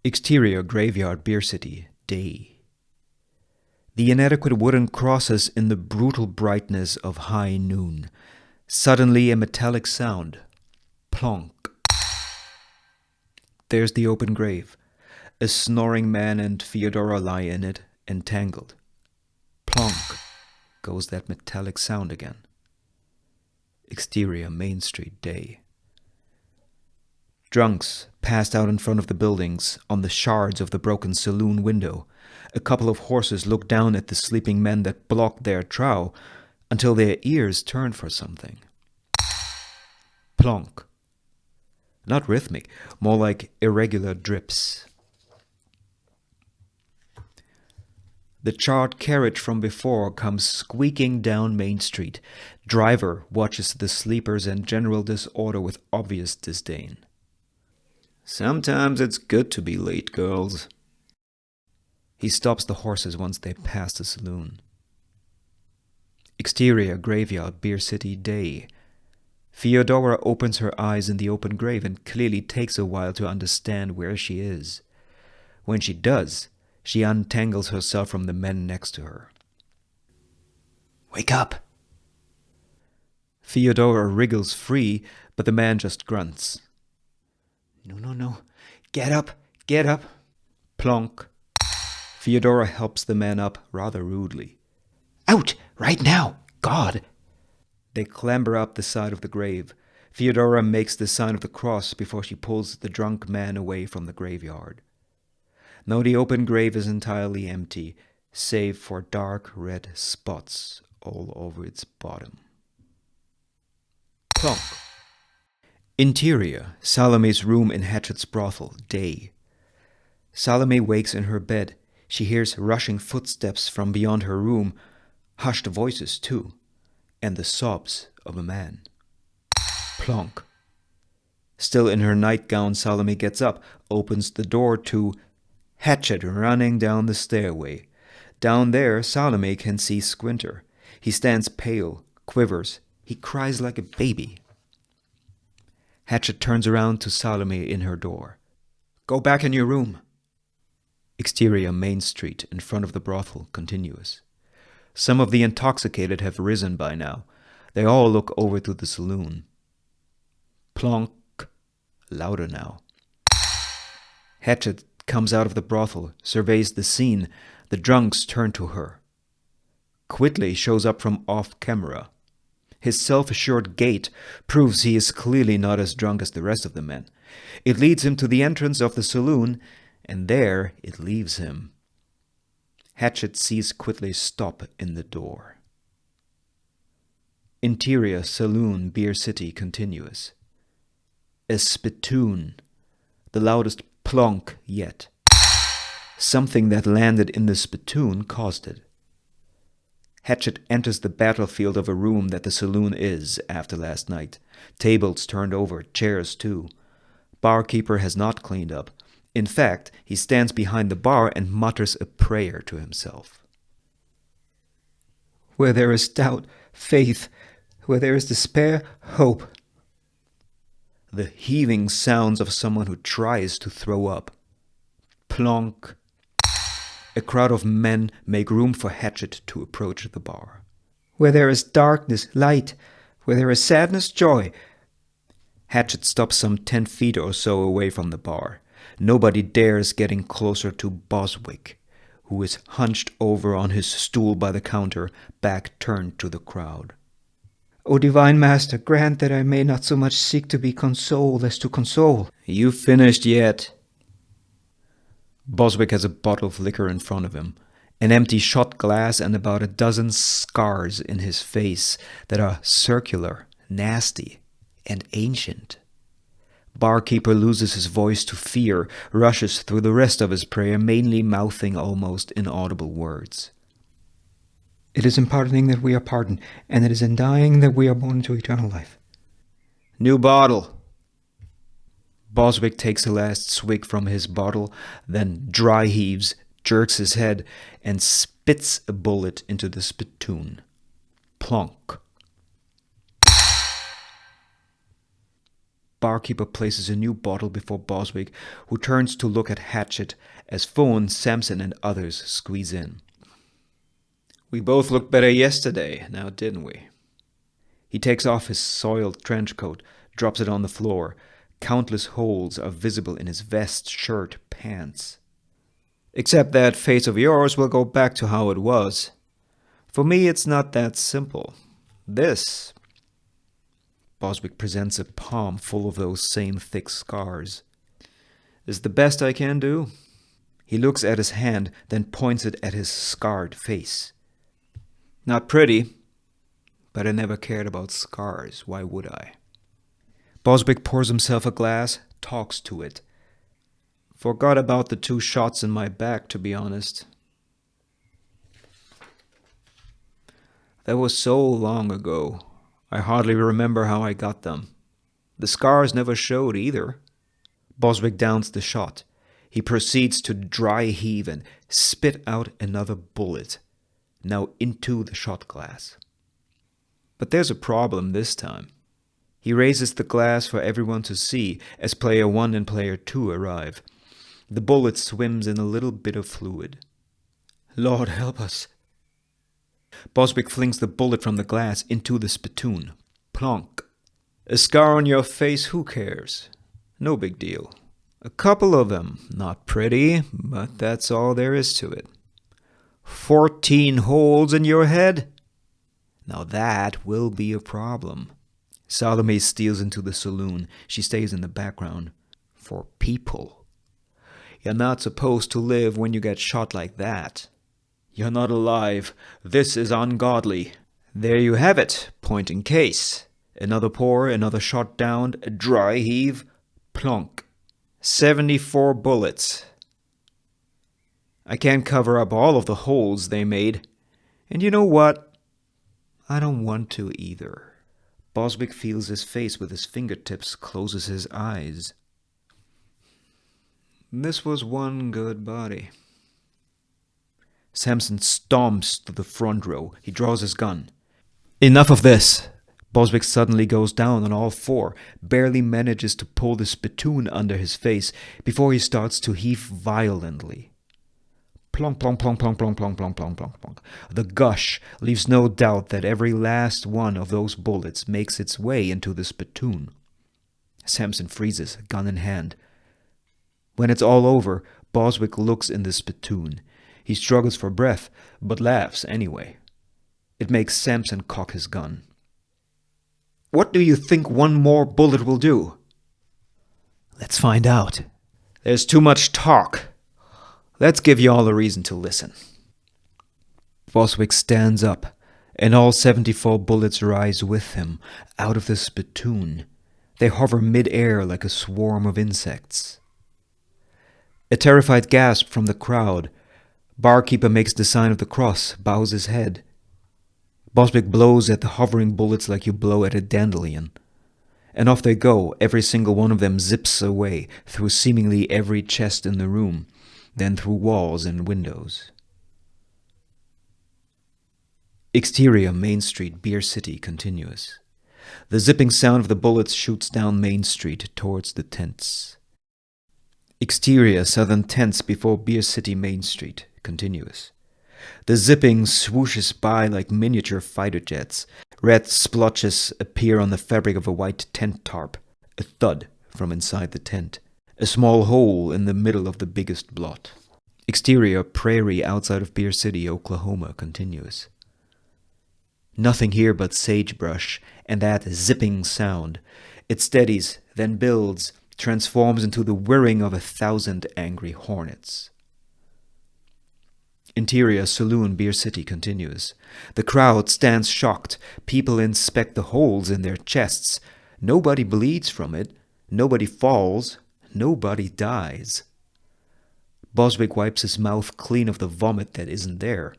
Exterior Graveyard Beer City, day. The inadequate wooden crosses in the brutal brightness of high noon. Suddenly a metallic sound. Plonk. There's the open grave. A snoring man and Fyodora lie in it, entangled. Plonk goes that metallic sound again. Exterior Main Street, day. Drunks passed out in front of the buildings, on the shards of the broken saloon window. A couple of horses looked down at the sleeping men that blocked their trough until their ears turned for something. Plonk. Not rhythmic, more like irregular drips. The charred carriage from before comes squeaking down Main Street. Driver watches the sleepers and general disorder with obvious disdain. Sometimes it's good to be late, girls. He stops the horses once they pass the saloon. Exterior Graveyard Beer City, day. Fyodora opens her eyes in the open grave and clearly takes a while to understand where she is. When she does, she untangles herself from the men next to her. Wake up! Fyodora wriggles free, but the man just grunts. No. Get up! Get up! Plonk. Fyodora helps the man up rather rudely. Out! Right now! God! They clamber up the side of the grave. Fyodora makes the sign of the cross before she pulls the drunk man away from the graveyard. Now the open grave is entirely empty, save for dark red spots all over its bottom. Plonk. Interior, Salome's room in Hatchet's brothel, day. Salome wakes in her bed. She hears rushing footsteps from beyond her room, hushed voices too, and the sobs of a man. Plonk. Still in her nightgown, Salome gets up, opens the door to Hatchet running down the stairway. Down there, Salome can see Squinter. He stands pale, quivers. He cries like a baby. Hatchet turns around to Salome in her door. Go back in your room. Exterior Main Street in front of the brothel, continuous. Some of the intoxicated have risen by now. They all look over to the saloon. Plonk. Louder now. Hatchet comes out of the brothel, surveys the scene. The drunks turn to her. Quitley shows up from off camera. His self-assured gait proves he is clearly not as drunk as the rest of the men. It leads him to the entrance of the saloon, and there it leaves him. Hatchet sees Quitley stop in the door. Interior Saloon Beer City, continuous. A spittoon, the loudest plonk yet. Something that landed in the spittoon caused it. Hatchet enters the battlefield of a room that the saloon is after last night. Tables turned over, chairs too. Barkeeper has not cleaned up. In fact, he stands behind the bar and mutters a prayer to himself. Where there is doubt, faith. Where there is despair, hope. The heaving sounds of someone who tries to throw up. Plonk. A crowd of men make room for Hatchet to approach the bar. Where there is darkness, light. Where there is sadness, joy. Hatchet stops some 10 feet or so away from the bar. Nobody dares getting closer to Boswijk, who is hunched over on his stool by the counter, back turned to the crowd. O divine master, grant that I may not so much seek to be consoled as to console. You finished yet? Boswijk has a bottle of liquor in front of him, an empty shot glass and about a dozen scars in his face that are circular, nasty, and ancient. Barkeeper loses his voice to fear, rushes through the rest of his prayer, mainly mouthing almost inaudible words. It is in pardoning that we are pardoned, and it is in dying that we are born into eternal life. New bottle. Boswijk takes a last swig from his bottle, then dry heaves, jerks his head, and spits a bullet into the spittoon. Plonk. Barkeeper places a new bottle before Boswijk, who turns to look at Hatchet as Phone, Samson, and others squeeze in. We both looked better yesterday, now didn't we? He takes off his soiled trench coat, drops it on the floor. Countless holes are visible in his vest, shirt, pants. Except that face of yours will go back to how it was. For me, it's not that simple. This. Boswijk presents a palm full of those same thick scars. Is the best I can do? He looks at his hand, then points it at his scarred face. Not pretty, but I never cared about scars. Why would I? Boswijk pours himself a glass, talks to it. Forgot about the 2 shots in my back, to be honest. That was so long ago. I hardly remember how I got them. The scars never showed either. Boswijk downs the shot. He proceeds to dry heave and spit out another bullet, now into the shot glass. But there's a problem this time. He raises the glass for everyone to see as Player 1 and Player 2 arrive. The bullet swims in a little bit of fluid. Lord help us. Boswijk flings the bullet from the glass into the spittoon. Plonk. A scar on your face, who cares? No big deal. A couple of them, not pretty, but that's all there is to it. 14 holes in your head? Now that will be a problem. Salome steals into the saloon. She stays in the background. For people. You're not supposed to live when you get shot like that. You're not alive. This is ungodly. There you have it. Point in case. Another pour, another shot downed, a dry heave. Plonk. 74 bullets. I can't cover up all of the holes they made. And you know what? I don't want to either. Boswijk feels his face with his fingertips, closes his eyes. This was one good body. Samson stomps to the front row. He draws his gun. Enough of this! Boswijk suddenly goes down on all 4, barely manages to pull the spittoon under his face before he starts to heave violently. Plonk, plonk, plonk, plonk, plonk, plonk, plonk, plonk, plonk, plonk. The gush leaves no doubt that every last one of those bullets makes its way into the spittoon. Samson freezes, gun in hand. When it's all over, Boswijk looks in the spittoon. He struggles for breath, but laughs anyway. It makes Samson cock his gun. What do you think one more bullet will do? Let's find out. There's too much talk. Let's give you all a reason to listen. Boswijk stands up, and all 74 bullets rise with him, out of the spittoon. They hover mid-air like a swarm of insects. A terrified gasp from the crowd. Barkeeper makes the sign of the cross, bows his head. Boswijk blows at the hovering bullets like you blow at a dandelion. And off they go, every single one of them zips away, through seemingly every chest in the room, then through walls and windows. Exterior Main Street, Beer City, continuous. The zipping sound of the bullets shoots down Main Street towards the tents. Exterior Southern Tents before Beer City, Main Street, continuous. The zipping swooshes by like miniature fighter jets. Red splotches appear on the fabric of a white tent tarp. A thud from inside the tent. A small hole in the middle of the biggest blot. Exterior prairie outside of Beer City, Oklahoma, continuous. Nothing here but sagebrush and that zipping sound. It steadies, then builds, transforms into the whirring of 1,000 angry hornets. Interior Saloon, Beer City, continues. The crowd stands shocked. People inspect the holes in their chests. Nobody bleeds from it. Nobody falls. Nobody dies. Boswijk wipes his mouth clean of the vomit that isn't there.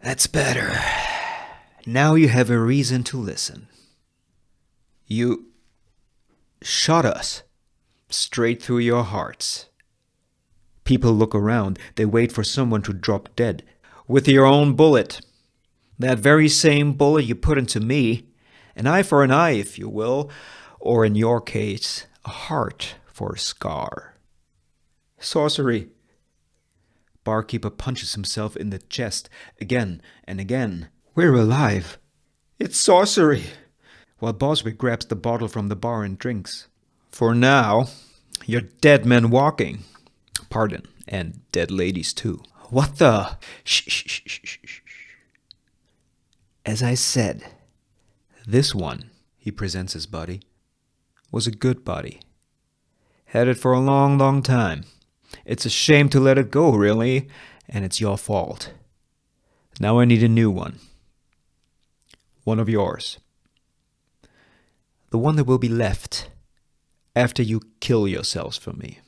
That's better. Now you have a reason to listen. You Shot us. Straight through your hearts. People look around. They wait for someone to drop dead. With your own bullet. That very same bullet you put into me. An eye for an eye, if you will. Or in your case, a heart for a scar. Sorcery. Barkeeper punches himself in the chest again and again. We're alive. It's sorcery. While Boswijk grabs the bottle from the bar and drinks. For now, you're dead men walking. Pardon, and dead ladies too. What the? Shh, shh, shh, shh, shh, shh. As I said, this one, he presents his body, was a good body. Had it for a long, long time. It's a shame to let it go, really, and it's your fault. Now I need a new one. One of yours. The one that will be left after you kill yourselves for me.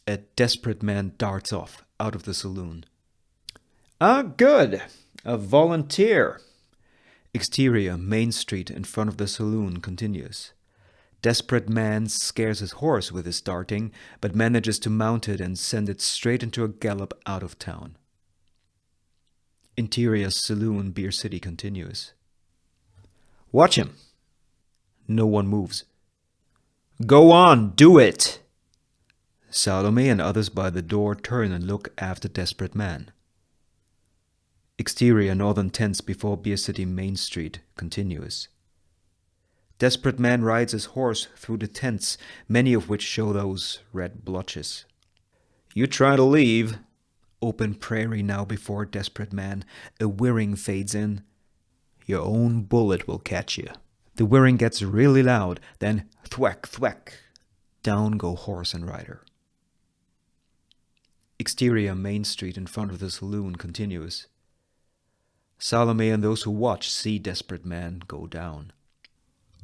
A desperate man darts off out of the saloon. Ah, good. A volunteer. Exterior, Main Street in front of the saloon continues. Desperate man scares his horse with his darting, but manages to mount it and send it straight into a gallop out of town. Interior saloon, Beer City continues. Watch him. No one moves. Go on, do it! Salome and others by the door turn and look after desperate man. Exterior northern tents before Beer City Main Street continues. Desperate man rides his horse through the tents, many of which show those red blotches. You try to leave. Open prairie now before desperate man. A whirring fades in. Your own bullet will catch you. The whirring gets really loud, then thwack, thwack. Down go horse and rider. Exterior Main Street in front of the saloon continues. Salome and those who watch see desperate man go down.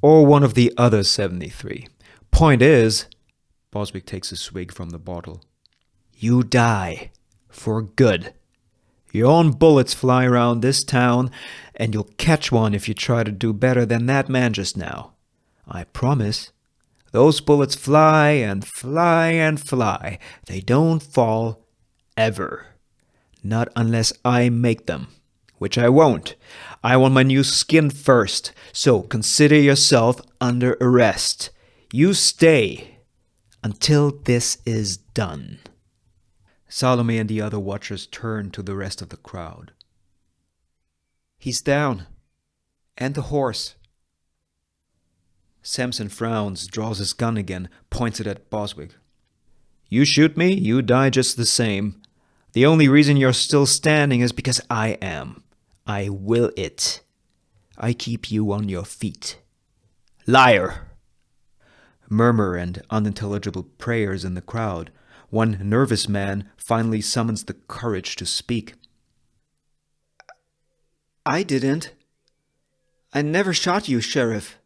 Or one of the other 73. Point is, Boswijk takes a swig from the bottle. You die. For good. Your own bullets fly around this town, and you'll catch one if you try to do better than that man just now. I promise. Those bullets fly and fly and fly. They don't fall ever. Not unless I make them. Which I won't. I want my new skin first, so consider yourself under arrest. You stay until this is done. Salome and the other watchers turn to the rest of the crowd. He's down. And the horse. Samson frowns, draws his gun again, points it at Boswijk. You shoot me, you die just the same. The only reason you're still standing is because I am. I will it. I keep you on your feet. Liar! Murmur and unintelligible prayers in the crowd. One nervous man finally summons the courage to speak. I didn't. I never shot you, Sheriff.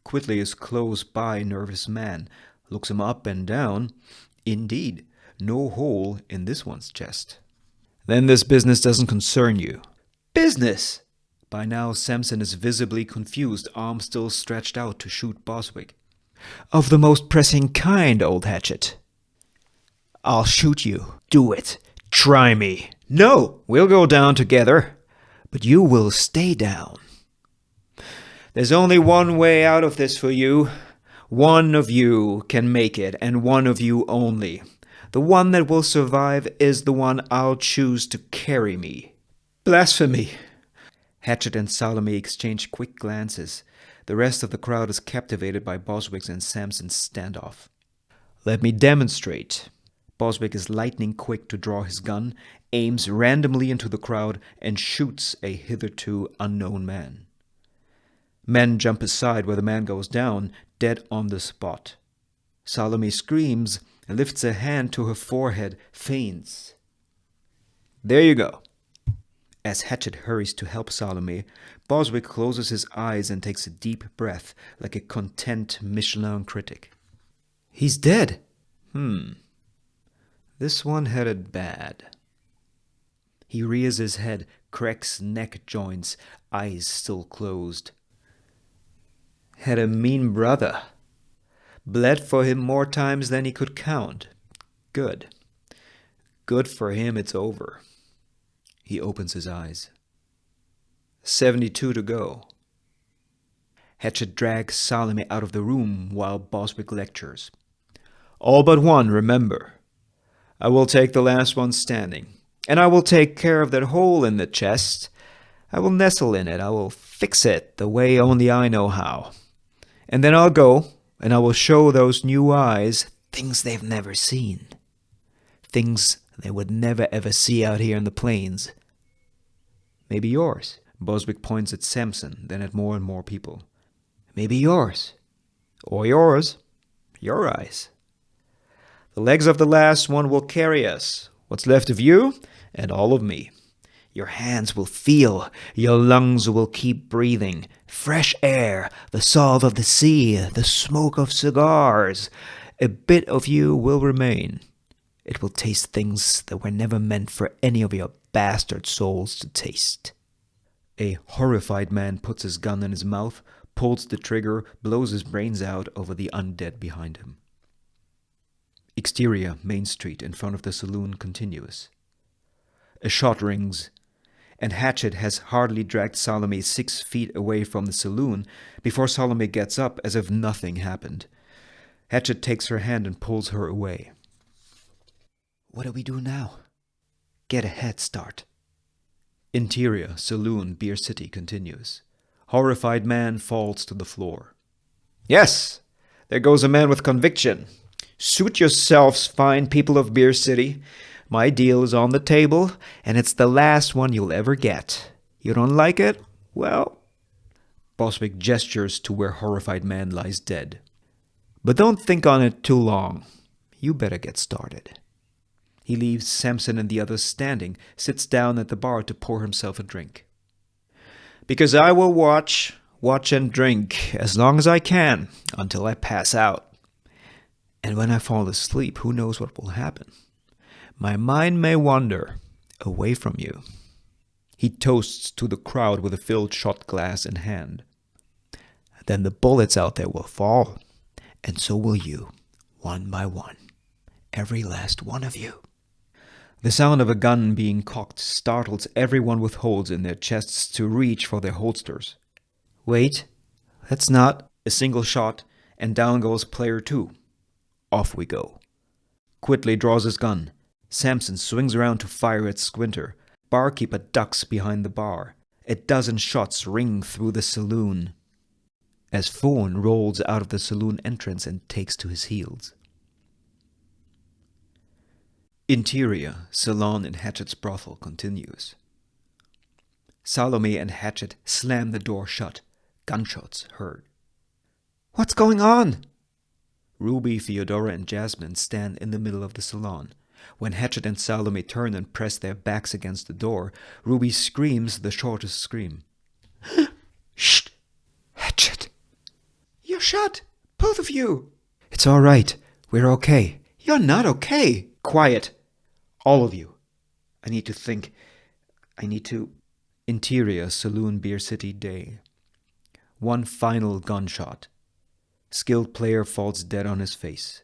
Quickly is close by nervous man, looks him up and down. Indeed, no hole in this one's chest. Then this business doesn't concern you. Business! By now Samson is visibly confused, arm still stretched out to shoot Boswijk. Of the most pressing kind, old Hatchet. I'll shoot you. Do it. Try me. No! We'll go down together. But you will stay down. There's only one way out of this for you. One of you can make it, and one of you only. The one that will survive is the one I'll choose to carry me. Blasphemy! Hatchet and Salome exchange quick glances. The rest of the crowd is captivated by Boswijk's and Samson's standoff. Let me demonstrate. Boswijk is lightning quick to draw his gun, aims randomly into the crowd, and shoots a hitherto unknown man. Men jump aside where the man goes down, dead on the spot. Salome screams, lifts a hand to her forehead, faints. There you go. As Hatchet hurries to help Salome, Boswijk closes his eyes and takes a deep breath like a content Michelin critic. He's dead. This one had it bad. He rears his head, cracks neck joints, eyes still closed. Had a mean brother. Bled for him more times than he could count. Good. Good for him, it's over. He opens his eyes. 72 to go. Hatchet drags Salome out of the room while Boswijk lectures. All but one, remember. I will take the last one standing, and I will take care of that hole in the chest. I will nestle in it, I will fix it the way only I know how. And then I'll go, and I will show those new eyes things they've never seen. Things they would never ever see out here in the plains. Maybe yours. Boswijk points at Samson, then at more and more people. Maybe yours. Or yours. Your eyes. The legs of the last one will carry us. What's left of you and all of me. Your hands will feel. Your lungs will keep breathing. Fresh air, the salt of the sea, the smoke of cigars. A bit of you will remain. It will taste things that were never meant for any of your bastard souls to taste. A horrified man puts his gun in his mouth, pulls the trigger, blows his brains out over the undead behind him. Exterior, Main Street, in front of the saloon, continuous. A shot rings, and Hatchet has hardly dragged Salome 6 feet away from the saloon before Salome gets up as if nothing happened. Hatchet takes her hand and pulls her away. What do we do now? Get a head start. Interior, saloon, Beer City, continuous. Horrified man falls to the floor. Yes, there goes a man with conviction. Suit yourselves, fine people of Beer City. My deal is on the table, and it's the last one you'll ever get. You don't like it? Well... Boswijk gestures to where horrified man lies dead. But don't think on it too long. You better get started. He leaves Samson and the others standing, sits down at the bar to pour himself a drink. Because I will watch and drink as long as I can, until I pass out. And when I fall asleep, who knows what will happen? My mind may wander away from you. He toasts to the crowd with a filled shot glass in hand. Then the bullets out there will fall, and so will you, one by one. Every last one of you. The sound of a gun being cocked startles everyone with holes in their chests to reach for their holsters. Wait, that's not. A single shot, and down goes player 2. Off we go. Quickly draws his gun. Samson swings around to fire at Squinter. Barkeeper ducks behind the bar. A dozen shots ring through the saloon as Fawn rolls out of the saloon entrance and takes to his heels. Interior, salon in Hatchet's brothel, continues. Salome and Hatchet slam the door shut. Gunshots heard. What's going on? Ruby, Theodora, and Jasmine stand in the middle of the salon. When Hatchet and Salome turn and press their backs against the door, Ruby screams the shortest scream. Shh! Hatchet! You're shot! Both of you! It's all right. We're okay. You're not okay. Quiet. All of you. I need to think. Interior, saloon, Beer City, day. One final gunshot. Skilled player falls dead on his face.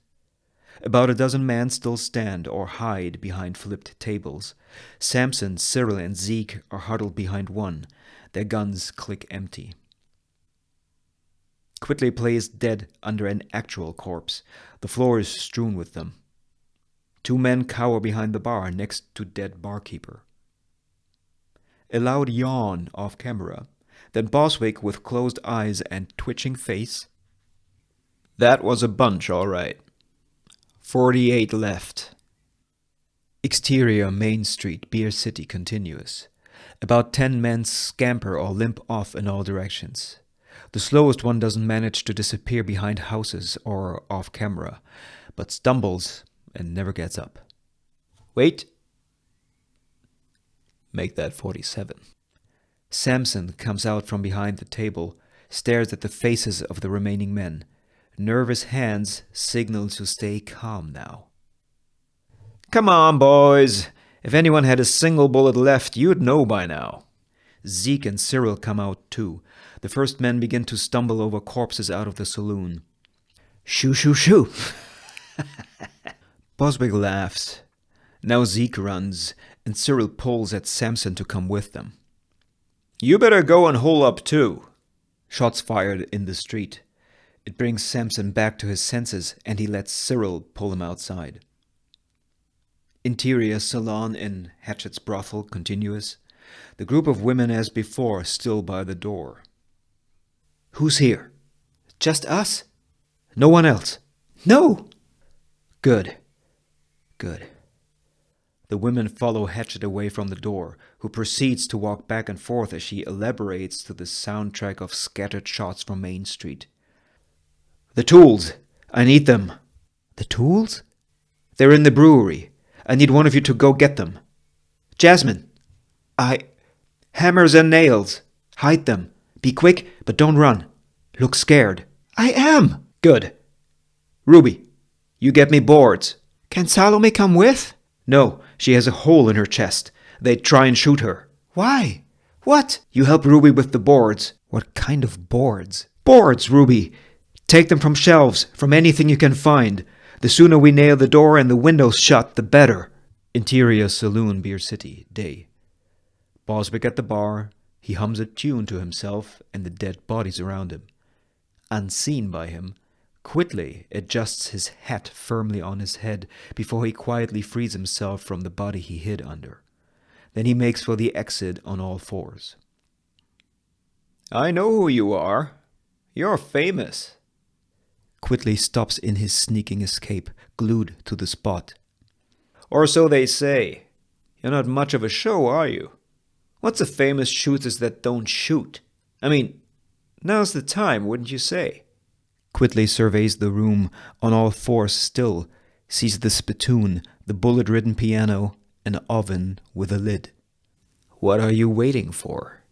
About a dozen men still stand or hide behind flipped tables. Samson, Cyril, and Zeke are huddled behind one. Their guns click empty. Quickly plays dead under an actual corpse. The floor is strewn with them. 2 men cower behind the bar next to dead barkeeper. A loud yawn off camera. Then Boswijk with closed eyes and twitching face. That was a bunch, all right. 48 left. Exterior, Main Street, Beer City, continuous. About 10 men scamper or limp off in all directions. The slowest one doesn't manage to disappear behind houses or off camera, but stumbles and never gets up. Wait. Make that 47. Samson comes out from behind the table, stares at the faces of the remaining men. Nervous hands signal to stay calm now. Come on, boys. If anyone had a single bullet left, you'd know by now. Zeke and Cyril come out too. The first men begin to stumble over corpses out of the saloon. Shoo, shoo, shoo! Boswijk laughs. Now Zeke runs, and Cyril pulls at Samson to come with them. You better go and hole up too. Shots fired in the street. It brings Samson back to his senses, and he lets Cyril pull him outside. Interior salon in Hatchet's brothel continuous. The group of women as before still by the door. Who's here? Just us? No one else? No! Good. Good. The women follow Hatchet away from the door, who proceeds to walk back and forth as she elaborates to the soundtrack of scattered shots from Main Street. The tools! I need them. The tools? They're in the brewery. I need one of you to go get them. Jasmine! Hammers and nails. Hide them. Be quick, but don't run. Look scared. I am! Good. Ruby, you get me boards. Can Salome come with? No, she has a hole in her chest. They'd try and shoot her. Why? What? You help Ruby with the boards. What kind of boards? Boards, Ruby. Take them from shelves, from anything you can find. The sooner we nail the door and the windows shut, the better. Interior saloon, Beer City, day. Boswijk at the bar. He hums a tune to himself and the dead bodies around him. Unseen by him, Quitley adjusts his hat firmly on his head before he quietly frees himself from the body he hid under. Then he makes for the exit on all fours. I know who you are. You're famous. Quitley stops in his sneaking escape, glued to the spot. Or so they say. You're not much of a show, are you? What's a famous shooters that don't shoot? I mean, now's the time, wouldn't you say? Quitley surveys the room, on all fours still, sees the spittoon, the bullet-ridden piano, an oven with a lid. What are you waiting for?